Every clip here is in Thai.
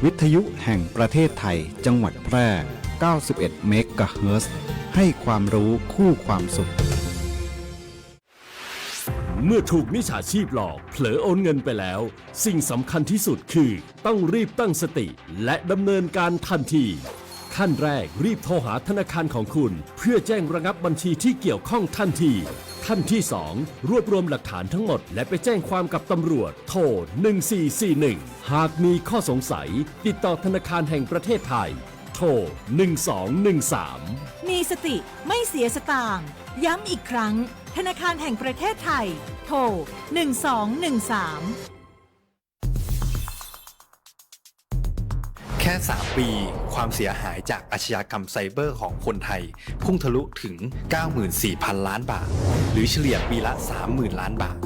วิทยุแห่งประเทศไทยจังหวัดแพร่ 91 เมกะเฮิรตซ์ให้ความรู้คู่ความสุขเมื่อถูกมิจฉาชีพหลอกเผลอโอนเงินไปแล้วสิ่งสำคัญที่สุดคือต้องรีบตั้งสติและดำเนินการทันทีขั้นแรกรีบโทรหาธนาคารของคุณเพื่อแจ้งระงับบัญชีที่เกี่ยวข้องทันทีขั้นที่ 2 รวบรวมหลักฐานทั้งหมดและไปแจ้งความกับตำรวจโทร 1441 หากมีข้อสงสัยติดต่อธนาคารแห่งประเทศไทยโทร 1213 มีสติไม่เสียสตางค์ย้ำอีกครั้งธนาคารแห่งประเทศไทยโทร 1213แค่ 3 ปีความเสียหายจากอาชญากรรมไซเบอร์ของคนไทยพุ่งทะลุถึง 94,000 ล้านบาทหรือเฉลี่ยปีละ 30,000 ล้านบาท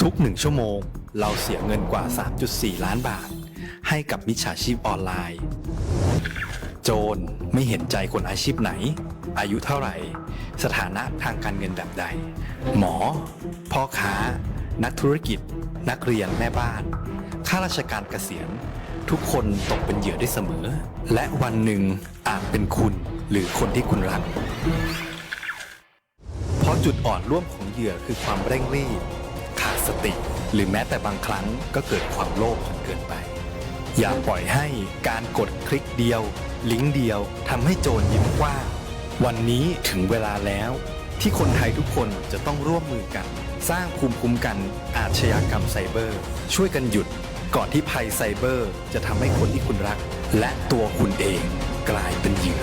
ทุก1ชั่วโมงเราเสียเงินกว่า 3.4 ล้านบาทให้กับมิจฉาชีพออนไลน์โจรไม่เห็นใจคนอาชีพไหนอายุเท่าไหร่สถานะทางการเงินแบบใดหมอพ่อค้านักธุรกิจนักเรียนแม่บ้านข้าราชการเกษียณทุกคนตกเป็นเหยื่อได้เสมอและวันหนึ่งอาจเป็นคุณหรือคนที่คุณรักเพราะจุดอ่อนร่วมของเหยื่อคือความเร่งรีบขาดสติหรือแม้แต่บางครั้งก็เกิดความโลภจนเกินไปอย่าปล่อยให้การกดคลิกเดียวลิงก์เดียวทำให้โจรยิ้มกว้างวันนี้ถึงเวลาแล้วที่คนไทยทุกคนจะต้องร่วมมือกันสร้างภูมิคุ้มกันอาชญากรรมไซเบอร์ช่วยกันหยุดก่อนที่ภัยไซเบอร์จะทำให้คนที่คุณรักและตัวคุณเองกลายเป็นเหยื่อ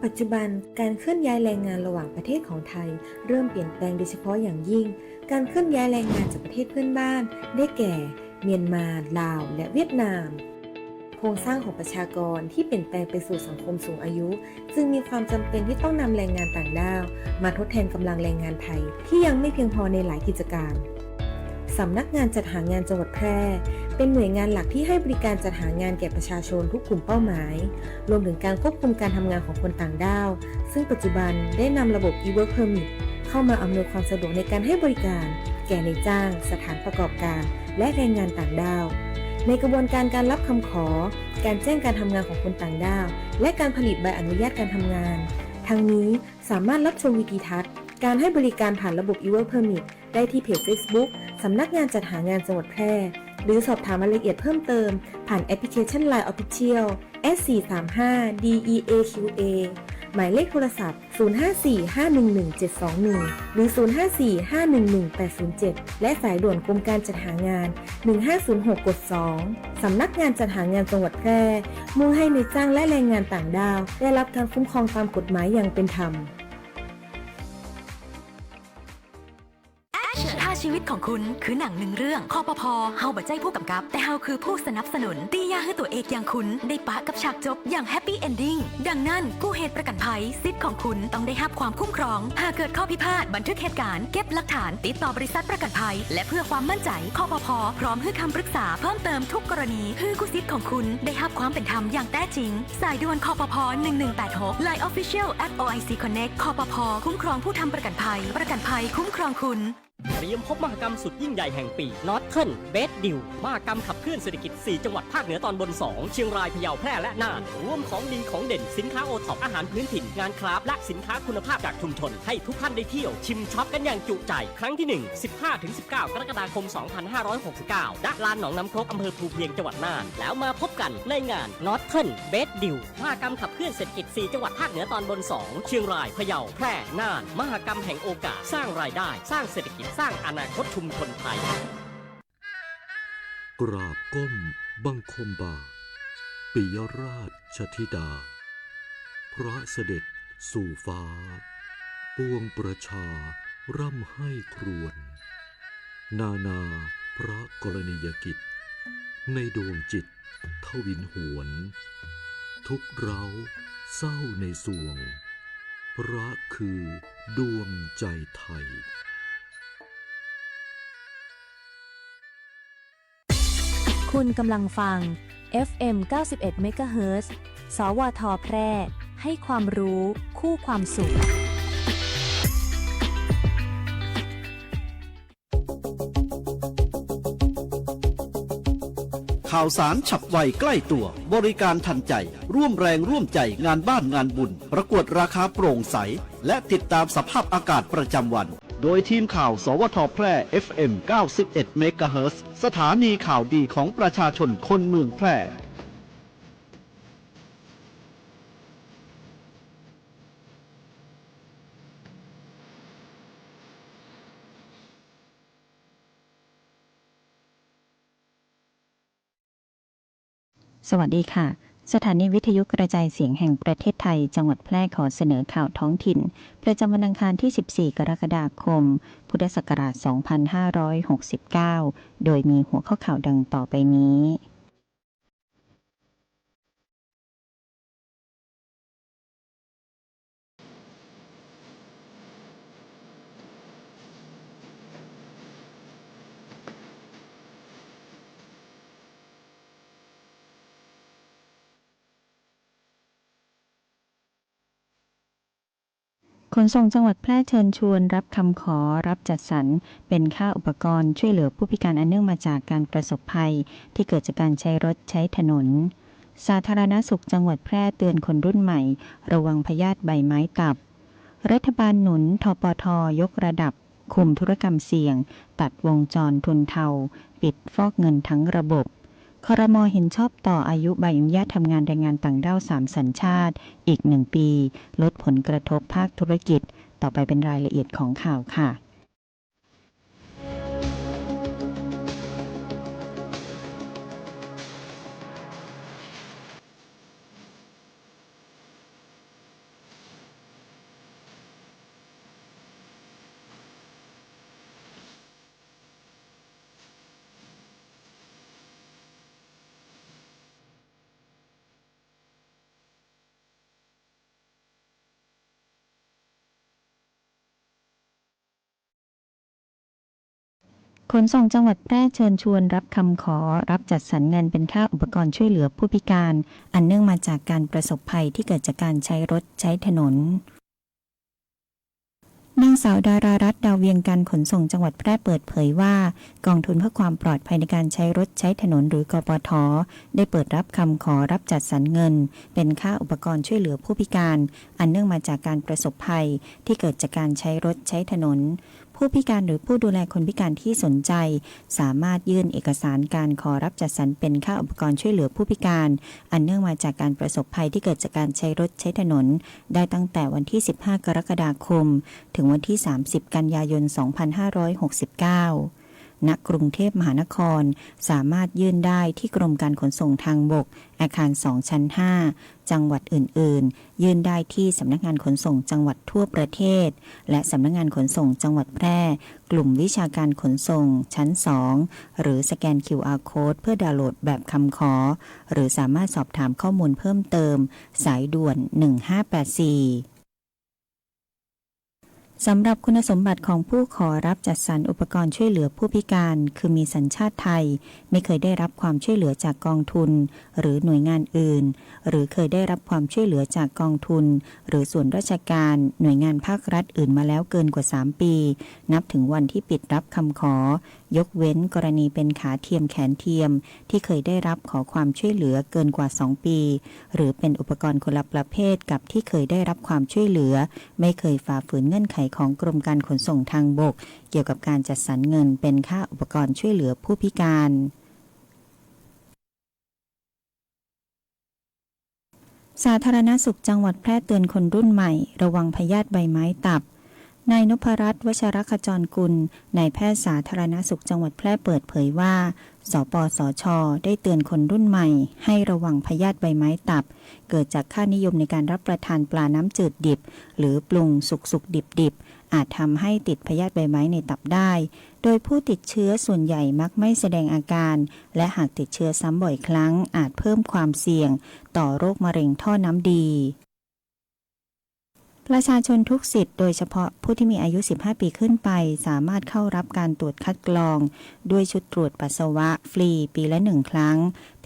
ปัจจุบันการเคลื่อนย้ายแรงงานระหว่างประเทศของไทยเริ่มเปลี่ยนแปลงโดยเฉพาะอย่างยิ่งการเคลื่อนย้ายแรงงานจากประเทศเพื่อนบ้านได้แก่เมียนมาลาวและเวียดนามโครงสร้างของประชากรที่เปลี่ยนแปลงไปสู่สังคมสูงอายุจึงมีความจำเป็นที่ต้องนำแรงงานต่างด้าวมาทดแทนกำลังแรงงานไทยที่ยังไม่เพียงพอในหลายกิจการสำนักงานจัดหางานจังหวัดแพร่เป็นหน่วยงานหลักที่ให้บริการจัดหางานแก่ประชาชนทุกกลุ่มเป้าหมายรวมถึงการควบคุมการทำงานของคนต่างด้าวซึ่งปัจจุบันได้นำระบบ e-work permit เข้ามาอำนวยความสะดวกในการให้บริการแก่นายจ้างสถานประกอบการและแรงงานต่างด้าวในกระบวนการการรับคำขอการแจ้งการทำงานของคนต่างด้าวและการผลิตใบอนุญาตการทำงานทั้งนี้สามารถรับชมวิดีทัศน์การให้บริการผ่านระบบ e-work permit ได้ที่เพจ Facebook สำนักงานจัดหางานจังหวัดแพร่หรือสอบถามรายละเอียดเพิ่มเติมผ่านแอปพลิเคชัน LINE Official S435DEAQA หมายเลขโทรศัพท์ 0545117721 หรือ 0545118807 และสายด่วนกรมการจัดหางาน 1506 กด 2 สำนักงานจัดหางานจังหวัดแพร่มุ่งให้นายจ้างและแรงงานต่างด้าวได้รับการคุ้มครองตามกฎหมายอย่างเป็นธรรมถ้าชีวิตของคุณคือหนังหนึ่งเรื่องคปภ.เฮาบ่ใจผู้กำกับแต่เฮาคือผู้สนับสนุนตียาให้ตัวเอกอย่างคุณได้ปะกับฉากจบอย่างแฮปปี้เอนดิ้งดังนั้นกู้เหตุประกันภัยสิทธิ์ของคุณต้องได้รับความคุ้มครองหากเกิดข้อพิพาทบันทึกเหตุการณ์เก็บหลักฐานติดต่อบริษัทประกันภัยและเพื่อความมั่นใจคปภ.พร้อมให้คำปรึกษาเพิ่มเติมทุกกรณีเพื่อกู้สิทธิ์ของคุณได้รับความเป็นธรรมอย่างแท้จริงสายด่วนคปภ. 1186 Line Official @OIC Connect คปภ.คุ้มครองผู้ทำประกันภัยคุ้มครองคุณเตรียมพบมหกรรมสุดยิ่งใหญ่แห่งปี Northern Best Deal มหกรรมขับเคลื่อนเศรษฐกิจ 4 จังหวัดภาคเหนือตอนบน 2 เชียงราย พะเยา แพร่ และน่าน รวมของดีของเด่นสินค้าโอท็อปอาหารพื้นถิ่น งานคราฟต์และสินค้าคุณภาพจากชุมชน ให้ทุกท่านได้เที่ยวชิมช็อปกันอย่างจุใจ ครั้งที่ 1 15-19 กรกฎาคม 2569 ณ ลานหนองน้ำครกอำเภอภูเพียงจังหวัดน่าน แล้วมาพบกันในงาน Northern Best Deal มหกรรมขับเคลื่อนเศรษฐกิจ 4 จังหวัดภาคเหนือตอนบน 2 เชียงราย พะเยา แพร่ น่าน มหกรรมแห่งโอกาสสร้างรายได้สร้างเศรษฐกิจสร้างอนาคตชุมชนไทยกราบก้มบังคมบาทปิยราชธิดาพระเสด็จสู่ฟ้าปวงประชาร่ำให้ครวญนานาพระกรณียกิจในดวงจิตทวินหวนทุกเร้าเศร้าในสวงพระคือดวงใจไทยคุณกำลังฟัง FM 91 เมกะเฮิรตซ์ สวท แพร่ ให้ความรู้คู่ความสุข ข่าวสารฉับไวใกล้ตัวบริการทันใจร่วมแรงร่วมใจงานบ้านงานบุญประกวดราคาโปร่งใสและติดตามสภาพอากาศประจำวันโดยทีมข่าวสวทแพร่ FM 91 เมกะเฮิรตซ์สถานีข่าวดีของประชาชนคนเมืองแพร่สวัสดีค่ะสถานีวิทยุกระจายเสียงแห่งประเทศไทยจังหวัดแพร่ขอเสนอข่าวท้องถิ่นประจำวันอังคารที่ 14 กรกฎาคม พุทธศักราช 2569 โดยมีหัวข้อข่าวดังต่อไปนี้ขนส่งจังหวัดแพร่เชิญชวนรับคำขอรับจัดสรรเป็นค่าอุปกรณ์ช่วยเหลือผู้พิการอันเนื่องมาจากการประสบภัยที่เกิดจากการใช้รถใช้ถนนสาธารณสุขจังหวัดแพร่เตือนคนรุ่นใหม่ระวังพยาธิใบไม้ตับรัฐบาลหนุนทปท.ยกระดับคุมธุรกรรมเสี่ยงตัดวงจรทุนเทาปิดฟอกเงินทั้งระบบครม.เห็นชอบต่ออายุใบอนุญาตทำงานแรงงานต่างด้าว3สัญชาติอีก1ปีลดผลกระทบภาคธุรกิจต่อไปเป็นรายละเอียดของข่าวค่ะขนส่งจังหวัดแพร่เชิญชวนรับคำขอรับจัดสรรเงินเป็นค่าอุปกรณ์ช่วยเหลือผู้พิการอันเนื่องมาจากการประสบภัยที่เกิดจากการใช้รถใช้ถนนนางสาวดารารัตน์ดาวเวียงการขนส่งจังหวัดแพร่เปิดเผยว่ากองทุนเพื่อความปลอดภัยในการใช้รถใช้ถนนหรือกปท.ได้เปิดรับคำขอรับจัดสรรเงินเป็นค่าอุปกรณ์ช่วยเหลือผู้พิการอันเนื่องมาจากการประสบภัยที่เกิดจากการใช้รถใช้ถนนผู้พิการหรือผู้ดูแลคนพิการที่สนใจสามารถยื่นเอกสารการขอรับจัดสรรเป็นค่าอุปกรณ์ช่วยเหลือผู้พิการอันเนื่องมาจากการประสบภัยที่เกิดจากการใช้รถใช้ถนนได้ตั้งแต่วันที่15กรกฎาคมถึงวันที่30กันยายน2569ณกรุงเทพมหานครสามารถยื่นได้ที่กรมการขนส่งทางบกอาคาร2ชั้น5จังหวัดอื่นๆยื่นได้ที่สำนักงานขนส่งจังหวัดทั่วประเทศและสำนักงานขนส่งจังหวัดแพร่กลุ่มวิชาการขนส่งชั้น2หรือสแกน QR Code เพื่อดาวน์โหลดแบบคำขอหรือสามารถสอบถามข้อมูลเพิ่มเติมสายด่วน1584สำหรับคุณสมบัติของผู้ขอรับจัดสรรอุปกรณ์ช่วยเหลือผู้พิการคือมีสัญชาติไทยไม่เคยได้รับความช่วยเหลือจากกองทุนหรือหน่วยงานอื่นหรือเคยได้รับความช่วยเหลือจากกองทุนหรือส่วนราชการหน่วยงานภาครัฐอื่นมาแล้วเกินกว่า3ปีนับถึงวันที่ปิดรับคำขอยกเว้นกรณีเป็นขาเทียมแขนเทียมที่เคยได้รับขอความช่วยเหลือเกินกว่า2ปีหรือเป็นอุปกรณ์คนละประเภทกับที่เคยได้รับความช่วยเหลือไม่เคยฝ่าฝืนเงื่อนไขของกรมการขนส่งทางบกเกี่ยวกับการจัดสรรเงินเป็นค่าอุปกรณ์ช่วยเหลือผู้พิการสาธารณสุขจังหวัดแพร่เตือนคนรุ่นใหม่ระวังพยาธิใบไม้ตับนายนพรัตน์วชรขจรกุลนายแพทย์สาธารณสุขจังหวัดแพร่เปิดเผยว่าสปสช.ได้เตือนคนรุ่นใหม่ให้ระวังพยาธิใบไม้ตับเกิดจากค่านิยมในการรับประทานปลาน้ำจืดดิบหรือปรุงสุกดิบอาจทำให้ติดพยาธิใบไม้ในตับได้โดยผู้ติดเชื้อส่วนใหญ่มักไม่แสดงอาการและหากติดเชื้อซ้ำบ่อยครั้งอาจเพิ่มความเสี่ยงต่อโรคมะเร็งท่อน้ำดีประชาชนทุกสิทธิ์โดยเฉพาะผู้ที่มีอายุ15ปีขึ้นไปสามารถเข้ารับการตรวจคัดกรองด้วยชุดตรวจปัสสาวะฟรีปีละ1ครั้ง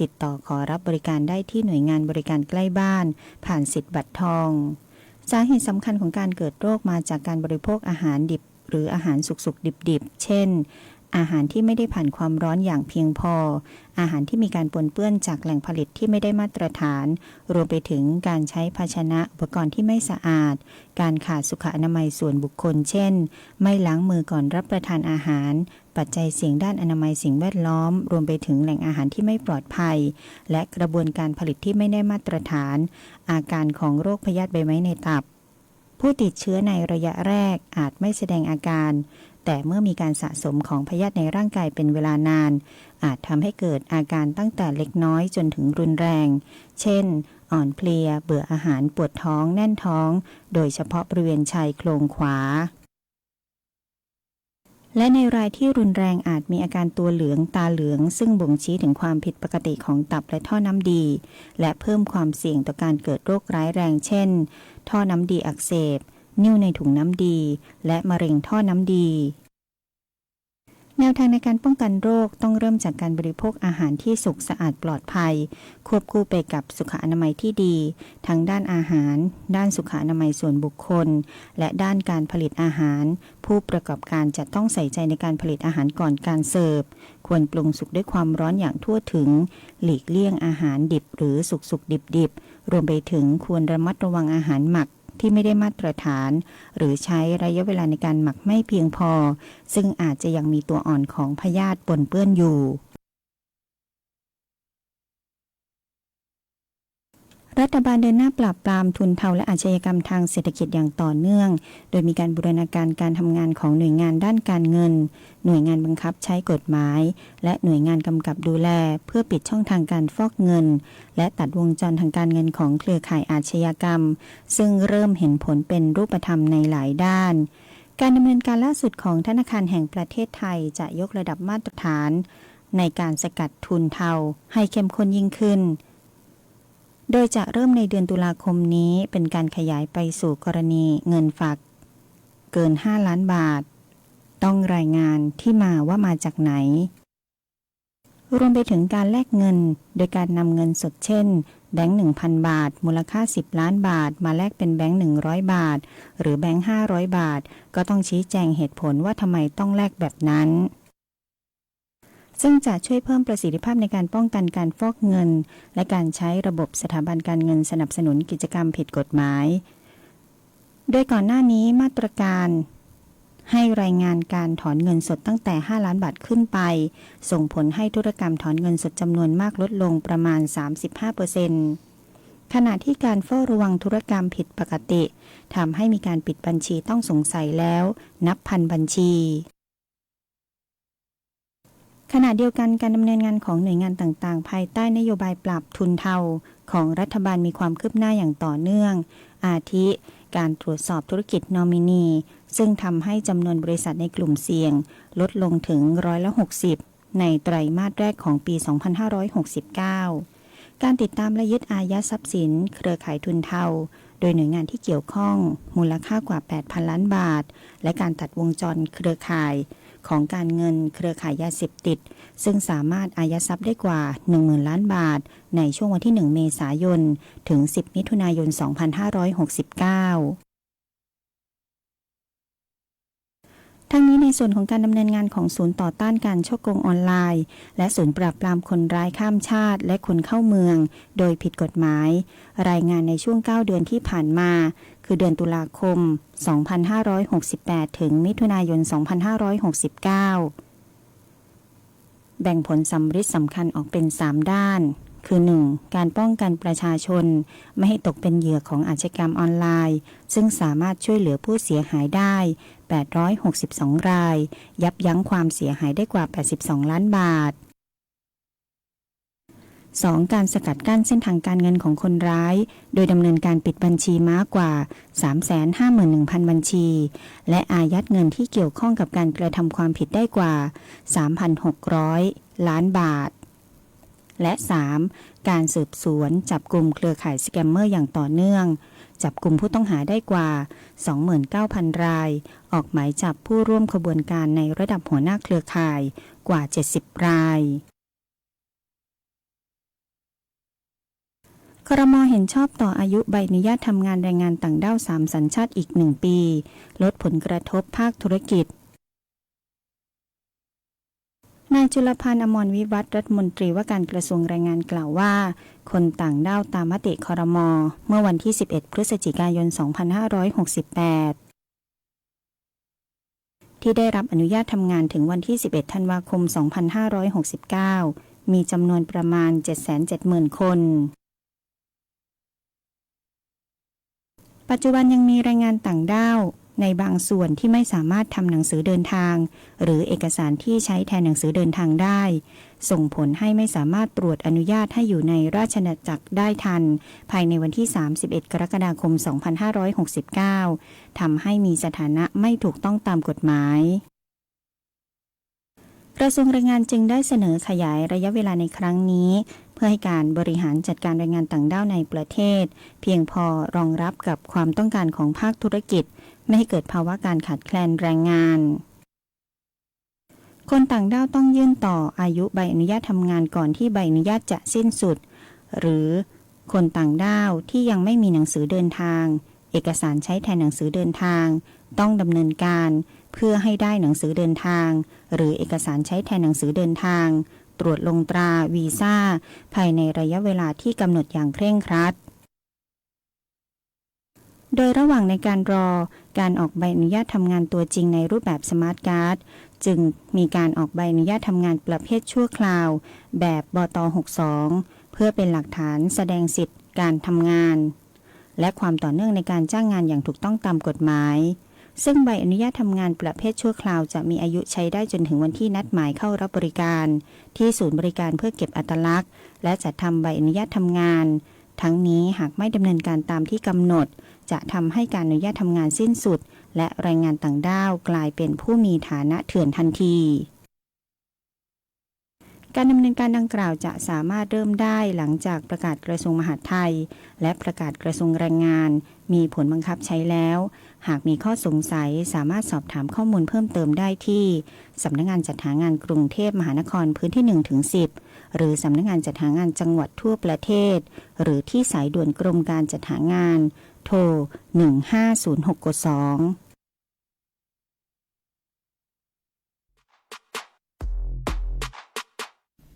ติดต่อขอรับบริการได้ที่หน่วยงานบริการใกล้บ้านผ่านสิทธิ์บัตรทองสาเหตุสำคัญของการเกิดโรคมาจากการบริโภคอาหารดิบหรืออาหารสุกๆดิบๆเช่น อาหารที่ไม่ได้ผ่านความร้อนอย่างเพียงพออาหารที่มีการปนเปื้อนจากแหล่งผลิตที่ไม่ได้มาตรฐานรวมไปถึงการใช้ภาชนะอุปกรณ์ที่ไม่สะอาดการขาดสุขอนามัยส่วนบุคคลเช่นไม่ล้างมือก่อนรับประทานอาหารปัจจัยเสี่ยงด้านอนามัยสิ่งแวดล้อมรวมไปถึงแหล่งอาหารที่ไม่ปลอดภัยและกระบวนการผลิตที่ไม่ได้มาตรฐานอาการของโรคพยาธิใบไม้ในตับผู้ติดเชื้อในระยะแรกอาจไม่แสดงอาการแต่เมื่อมีการสะสมของพยาธิในร่างกายเป็นเวลานานอาจทำให้เกิดอาการตั้งแต่เล็กน้อยจนถึงรุนแรงเช่นอ่อนเพลียเบื่ออาหารปวดท้องแน่นท้องโดยเฉพาะบริเวณชายโครงขวาและในรายที่รุนแรงอาจมีอาการตัวเหลืองตาเหลืองซึ่งบ่งชี้ถึงความผิดปกติของตับและท่อน้ำดีและเพิ่มความเสี่ยงต่อการเกิดโรคร้ายแรงเช่นท่อน้ำดีอักเสบนิ่วในถุงน้ำดีและมะเร็งท่อน้ำดีแนวทางในการป้องกันโรคต้องเริ่มจากการบริโภคอาหารที่สุกสะอาดปลอดภัยควบคู่ไปกับสุขอนามัยที่ดีทั้งด้านอาหารด้านสุขอนามัยส่วนบุคคลและด้านการผลิตอาหารผู้ประกอบการจะต้องใส่ใจในการผลิตอาหารก่อนการเสิร์ฟควรปรุงสุกด้วยความร้อนอย่างทั่วถึงหลีกเลี่ยงอาหารดิบหรือสุกดิบรวมไปถึงควรระมัดระวังอาหารหมักที่ไม่ได้มาตรฐานหรือใช้ระยะเวลาในการหมักไม่เพียงพอซึ่งอาจจะยังมีตัวอ่อนของพยาธิปนเปื้อนอยู่รัฐบาลเดินหน้าปราบปรามทุนเทาและอาชญากรรมทางเศรษฐกิจอย่างต่อเนื่องโดยมีการบูรณาการการทำงานของหน่วยงานด้านการเงินหน่วยงานบังคับใช้กฎหมายและหน่วยงานกำกับดูแลเพื่อปิดช่องทางการฟอกเงินและตัดวงจรทางการเงินของเครือข่ายอาชญากรรมซึ่งเริ่มเห็นผลเป็นรูปธรรมในหลายด้านการดำเนินการล่าสุดของธนาคารแห่งประเทศไทยจะยกระดับมาตรฐานในการสกัดทุนเทาให้เข้มข้นยิ่งขึ้นโดยจะเริ่มในเดือนตุลาคมนี้เป็นการขยายไปสู่กรณีเงินฝากเกิน5 ล้านบาทต้องรายงานที่มาว่ามาจากไหนรวมไปถึงการแลกเงินโดยการนำเงินสดเช่นแบงค์ 1,000 บาทมูลค่า10 ล้านบาทมาแลกเป็นแบงค์100 บาทหรือแบงค์500 บาทก็ต้องชี้แจงเหตุผลว่าทำไมต้องแลกแบบนั้นซึ่งจะช่วยเพิ่มประสิทธิภาพในการป้องกันการฟอกเงินและการใช้ระบบสถาบันการเงินสนับสนุนกิจกรรมผิดกฎหมายโดยก่อนหน้านี้มาตรการให้รายงานการถอนเงินสดตั้งแต่5 ล้านบาทขึ้นไปส่งผลให้ธุรกรรมถอนเงินสดจำนวนมากลดลงประมาณ 35%ขณะที่การเฝ้าระวังธุรกรรมผิดปกติทำให้มีการปิดบัญชีต้องสงสัยแล้วนับพันบัญชีขณะเดียวกันการดำเนินงานของหน่วยงานต่างๆภายใต้นโยบายปราบทุนเทาของรัฐบาลมีความคืบหน้าอย่างต่อเนื่องอาทิการตรวจสอบธุรกิจนอมินีซึ่งทำให้จำนวนบริษัทในกลุ่มเสี่ยงลดลงถึง60%ในไตรมาสแรกของปี 2569 การติดตามและยึดอายัดทรัพย์สินเครือข่ายทุนเทาโดยหน่วยงานที่เกี่ยวข้องมูลค่ากว่า 8,000 ล้านบาทและการตัดวงจรเครือข่ายของการเงินเครือข่ายยาเสพติดซึ่งสามารถอายัดทรัพย์ได้กว่า 10,000 ล้านบาทในช่วงวันที่ 1 เมษายนถึง 10 มิถุนายน 2569 ทั้งนี้ในส่วนของการดำเนินงานของศูนย์ต่อต้านการฉ้อโกงออนไลน์และศูนย์ปราบปรามคนร้ายข้ามชาติและคนเข้าเมืองโดยผิดกฎหมายรายงานในช่วง 9 เดือนที่ผ่านมาคือเดือนตุลาคม 2568 ถึงมิถุนายน 2569 แบ่งผลสำริดสำคัญออกเป็น 3 ด้านคือ 1. การป้องกันประชาชนไม่ให้ตกเป็นเหยื่อของอาชญากรรมออนไลน์ซึ่งสามารถช่วยเหลือผู้เสียหายได้862 รายยับยั้งความเสียหายได้กว่า82 ล้านบาท 2. การสกัดกั้นเส้นทางการเงินของคนร้ายโดยดำเนินการปิดบัญชีม้ากว่า 351,000 บัญชีและอายัดเงินที่เกี่ยวข้องกับการกระทำความผิดได้กว่า 3,600 ล้านบาทและ 3. การสืบสวนจับกลุ่มเครือข่ายสแกมเมอร์อย่างต่อเนื่องจับกลุ่มผู้ต้องหาได้กว่า 29,000 รายออกหมายจับผู้ร่วมขบวนการในระดับหัวหน้าเครือข่ายกว่า 70 รายครม.เห็นชอบต่ออายุใบอนุญาตทำงานแรงงานต่างด้าว3 สัญชาติอีก 1 ปีลดผลกระทบภาคธุรกิจ นายจุลพันธ์อมรวิวัฒน์รัฐมนตรีว่าการกระทรวงแรงงานกล่าวว่าคนต่างด้าวตามมติครม.เมื่อวันที่ 11 พฤศจิกายน 2568 ที่ได้รับอนุญาตทำงานถึงวันที่ 11 ธันวาคม 2569 มีจำนวนประมาณ 770,000 คนปัจจุบันยังมีแรงงานต่างด้าวในบางส่วนที่ไม่สามารถทำหนังสือเดินทางหรือเอกสารที่ใช้แทนหนังสือเดินทางได้ส่งผลให้ไม่สามารถตรวจอนุญาตให้อยู่ในราชอาณาจักรได้ทันภายในวันที่ 31 กรกฎาคม 2569 ทำให้มีสถานะไม่ถูกต้องตามกฎหมายกระทรวงแรงงานจึงได้เสนอขยายระยะเวลาในครั้งนี้เพื่อให้การบริหารจัดการแรงงานต่างด้าวในประเทศเพียงพอรองรับกับความต้องการของภาคธุรกิจไม่ให้เกิดภาวะการขาดแคลนแรงงานคนต่างด้าวต้องยื่นต่ออายุใบอนุญาตทำงานก่อนที่ใบอนุญาตจะสิ้นสุดหรือคนต่างด้าวที่ยังไม่มีหนังสือเดินทางเอกสารใช้แทนหนังสือเดินทางต้องดำเนินการเพื่อให้ได้หนังสือเดินทางหรือเอกสารใช้แทนหนังสือเดินทางตรวจลงตราวีซ่าภายในระยะเวลาที่กำหนดอย่างเคร่งครัดโดยระหว่างในการรอการออกใบอนุญาตทำงานตัวจริงในรูปแบบสมาร์ทการ์ดจึงมีการออกใบอนุญาตทำงานประเภทชั่วคราวแบบบต. 62เพื่อเป็นหลักฐานแสดงสิทธิการทำงานและความต่อเนื่องในการจ้างงานอย่างถูกต้องตามกฎหมายซึ่งใบอนุญาตทำงานประเภทชั่วคราวจะมีอายุใช้ได้จนถึงวันที่นัดหมายเข้ารับบริการที่ศูนย์บริการเพื่อเก็บอัตลักษณ์และจัดทำใบอนุญาตทำงานทั้งนี้หากไม่ดำเนินการตามที่กำหนดจะทำให้การอนุญาตทำงานสิ้นสุดและแรงงานต่างด้าวกลายเป็นผู้มีฐานะเถื่อนทันทีการดำเนินการดังกล่าวจะสามารถเริ่มได้หลังจากประกาศกระทรวงมหาดไทยและประกาศกระทรวงแรงงานมีผลบังคับใช้แล้วหากมีข้อสงสัยสามารถสอบถามข้อมูลเพิ่มเติมได้ที่สำนักงานจัดหางานกรุงเทพมหานครพื้นที่ 1-10 หรือสำนักงานจัดหางานจังหวัดทั่วประเทศหรือที่สายด่วนกรมการจัดหางานโทร 1506 กด 2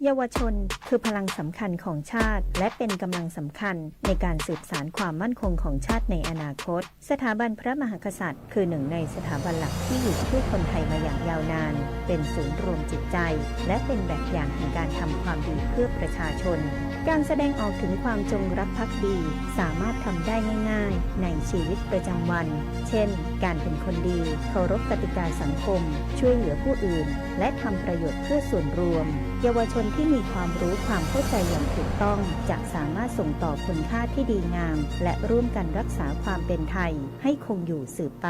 เยาวชนคือพลังสำคัญของชาติและเป็นกำลังสำคัญในการสืบสานความมั่นคงของชาติในอนาคตสถาบันพระมหากษัตริย์คือหนึ่งในสถาบันหลักที่อยู่คู่คนไทยมาอย่างยาวนานเป็นศูนย์รวมจิตใจและเป็นแบบอย่างแห่งการทำความดีเพื่อประชาชนการแสดงออกถึงความจงรักภักดีสามารถทำได้ง่ายๆในชีวิตประจำวันเช่นการเป็นคนดีเคารพกติกาสังคมช่วยเหลือผู้อื่นและทำประโยชน์เพื่อส่วนรวมเยาวชนที่มีความรู้ความเข้าใจอย่างถูกต้องจะสามารถส่งต่อคุณค่าที่ดีงามและร่วมกันรักษาความเป็นไทยให้คงอยู่สืบไป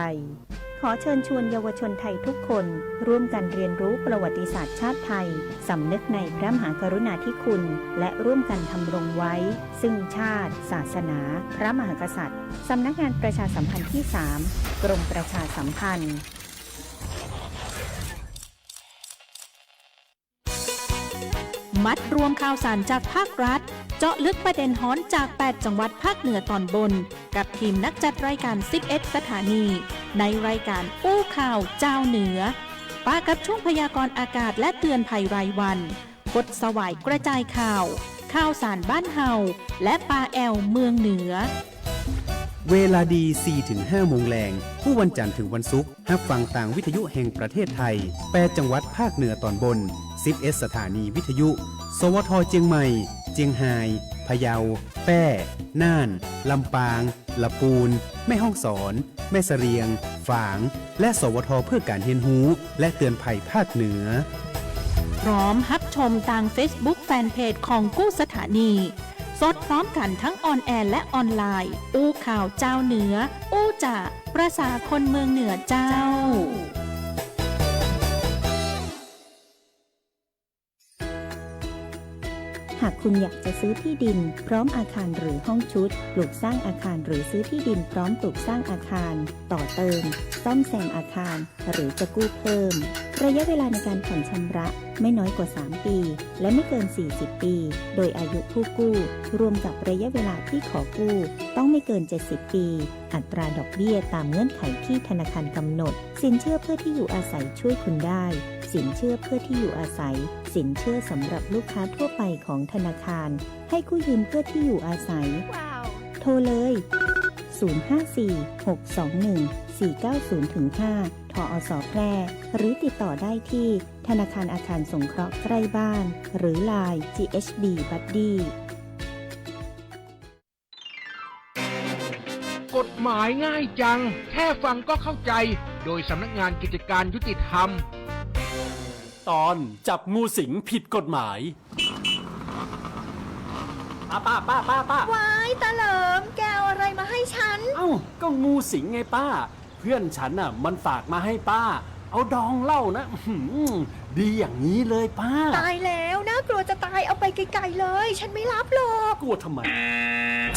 ขอเชิญชวนเยาวชนไทยทุกคนร่วมกันเรียนรู้ประวัติศาสตร์ชาติไทยสำนึกในพระมหากรุณาธิคุณและร่วมกันทำรงไว้ซึ่งชาติศาสนาพระมหากษัตริย์สำนักงานประชาสัมพันธ์ที่ 3 กรมประชาสัมพันธ์มัดรวมข่าวสารจากภาครัฐเจาะลึกประเด็นฮ้อนจาก 8 จังหวัดภาคเหนือตอนบนกับทีมนักจัดรายการ 11 สถานีในรายการอู้ข่าวเจ้าเหนือป้ากับช่วงพยากรณ์อากาศและเตือนภัยรายวันพดสวายกระจายข่าวสารบ้านเฮาและปลาแอวเมืองเหนือเวลาดี 4-5 โมงแรงผู้วันจันทร์ถึงวันศุกร์รับฟังต่างวิทยุแห่งประเทศไทย8จังหวัดภาคเหนือตอนบน11สถานีวิทยุสวทเจียงใหม่เจียงไฮ้พะเยาแพร่น่านลำปางลำพูนแม่ฮ่องสอนแม่เสรียงฝางและสวทเพื่อการเรียนรู้และเตือนภัยภาคเหนือพร้อมรับชมทาง Facebook แฟนเพจของกู้สถานีสดพร้อมกันทั้งออนแอร์และออนไลน์อู้ข่าวเจ้าเหนืออู้จ่าประสาคนเมืองเหนือเจ้าหากคุณอยากจะซื้อที่ดินพร้อมอาคารหรือห้องชุดปลูกสร้างอาคารหรือซื้อที่ดินพร้อมปลูกสร้างอาคารต่อเติมซ่อมแซมอาคารหรือจะกู้เพิ่มระยะเวลาในการผ่อนชำระไม่น้อยกว่า3ปีและไม่เกิน40ปีโดยอายุผู้กู้รวมกับระยะเวลาที่ขอกู้ต้องไม่เกิน70ปีอัตราดอกเบี้ยตามเงื่อนไขที่ธนาคารกำหนดสินเชื่อเพื่อที่อยู่อาศัยช่วยคุณได้ สินเชื่อเพื่อที่อยู่อาศัยสินเชื่อสำหรับลูกค้าทั่วไปของธนาคารให้กู้ยืมเพื่อที่อยู่อาศัย โทรเลย 054-621-490-5 ทอสแพร่หรือติดต่อได้ที่ธนาคารอาคารสงเคราะห์ใกล้บ้านหรือ LINE GHB Buddy กฎหมายง่ายจังแค่ฟังก็เข้าใจโดยสำนักงานกิจการยุติธรรม ตอนจับงูสิงผิดกฎหมายป้า ว้ายตาเหลิมแกเอาอะไรมาให้ฉัน เอ้าก็งูสิงไงป้า เพื่อนฉันน่ะมันฝากมาให้ป้าเอาดองเหล้านะดีอย่างนี้เลยป้าตายแล้วน่ากลัวจะตายเอาไปไกลๆเลยฉันไม่รับหรอกกลัวทำไม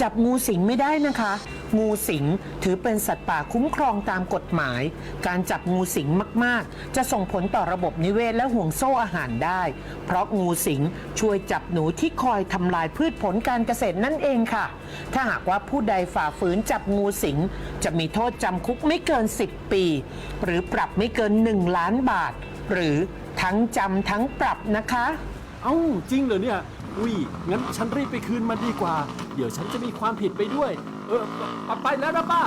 จับงูสิงไม่ได้นะคะ งูสิงถือเป็นสัตว์ป่าคุ้มครองตามกฎหมาย การจับงูสิงมากๆจะส่งผลต่อระบบนิเวศและห่วงโซ่อาหารได้ เพราะงูสิงช่วยจับหนูที่คอยทำลายพืชผลการเกษตรนั่นเองค่ะ ถ้าหากว่าผู้ใดฝ่าฝืนจับงูสิงจะมีโทษจำคุกไม่เกิน10 ปีหรือปรับไม่เกิน1 ล้านบาทหรือทั้งจำทั้งปรับนะคะเอ้าจริงเหรอเนี่ยอุ้ยงั้นฉันรีบไปคืนมันดีกว่าเดี๋ยวฉันจะมีความผิดไปด้วยไปแล้วนะป้า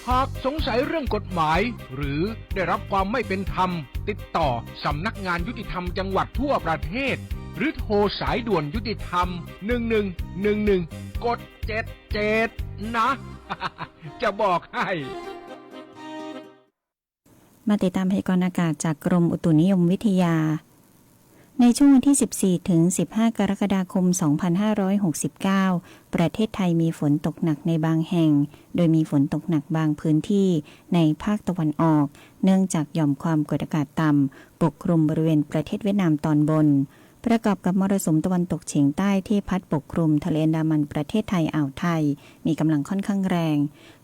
หากสงสัยเรื่องกฎหมายหรือได้รับความไม่เป็นธรรมติดต่อสำนักงานยุติธรรมจังหวัดทั่วประเทศหรือโทรสายด่วนยุติธรรม1111กด77นะ จะบอกให้มาติดตามพยากรณ์อากาศจากกรมอุตุนิยมวิทยาในช่วงวันที่ 14 ถึง 15 กรกฎาคม 2569 ประเทศไทยมีฝนตกหนักในบางแห่งโดยมีฝนตกหนักบางพื้นที่ในภาคตะวันออกเนื่องจากหย่อมความกดอากาศต่ำปกคลุมบริเวณประเทศเวียดนามตอนบนประกอบกับมรสุมตะวันตกเฉียงใต้ที่พัดปกคลุมทะเลอันดามันประเทศไทยอ่าวไทยมีกำลังค่อนข้างแรง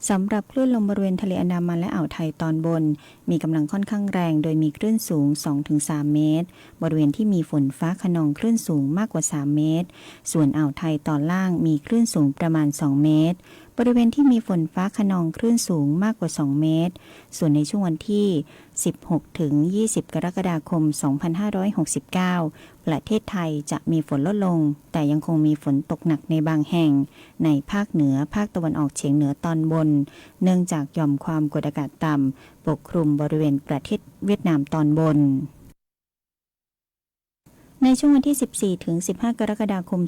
สำหรับคลื่นลมบริเวณทะเลอันดามันและอ่าวไทยตอนบนมีกำลังค่อนข้างแรงโดยมีคลื่นสูง 2-3 เมตรบริเวณที่มีฝนฟ้าคะนองคลื่นสูงมากกว่า3 เมตรส่วนอ่าวไทยตอนล่างมีคลื่นสูงประมาณ2 เมตรบริเวณที่มีฝนฟ้าคะนองคลื่นสูงมากกว่า2 เมตรส่วนในช่วงวันที่16 ถึง 20 กรกฎาคม 2569 ประเทศไทยจะมีฝนลดลงแต่ยังคงมีฝนตกหนักในบางแห่งในภาคเหนือภาคตะวันออกเฉียงเหนือตอนบนเนื่องจากหย่อมความกดอากาศต่ำปกคลุมบริเวณประเทศเวียดนามตอนบนในช่วงวันที่ 14 ถึง 15 กรกฎาคม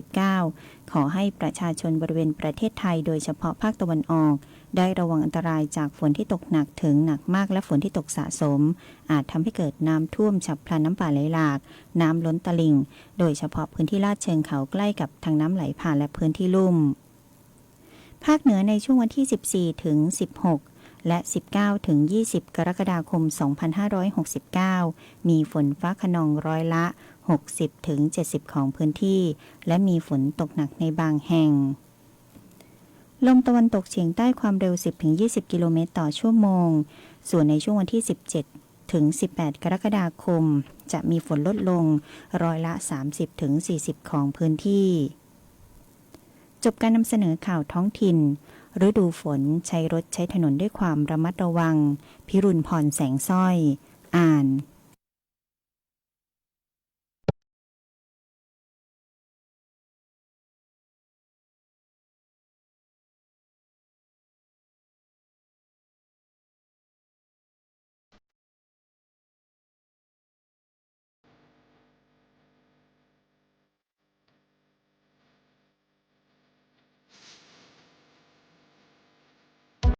2569 ขอให้ประชาชนบริเวณประเทศไทยโดยเฉพาะภาคตะวันออกได้ระวังอันตรายจากฝนที่ตกหนักถึงหนักมากและฝนที่ตกสะสมอาจทำให้เกิดน้ำท่วมฉับพลันน้ำป่าไหลหลากน้ำล้นตลิ่งโดยเฉพาะพื้นที่ลาดเชิงเขาใกล้กับทางน้ำไหลผ่านและพื้นที่ลุ่มภาคเหนือในช่วงวันที่ 14 ถึง 16และ 19 ถึง 20 กรกฎาคม 2569 มีฝนฟ้าคะนองร้อยละ 60 ถึง 70 ของพื้นที่และมีฝนตกหนักในบางแห่งลมตะวันตกเฉียงใต้ความเร็ว 10 ถึง 20 กิโลเมตรต่อชั่วโมงส่วนในช่วงวันที่ 17 ถึง 18 กรกฎาคมจะมีฝนลดลงร้อยละ 30 ถึง 40 ของพื้นที่จบการนำเสนอข่าวท้องถิ่นฤดูฝนใช้รถใช้ถนนด้วยความระมัดระวังพิรุณพรแสงสร้อยอ่าน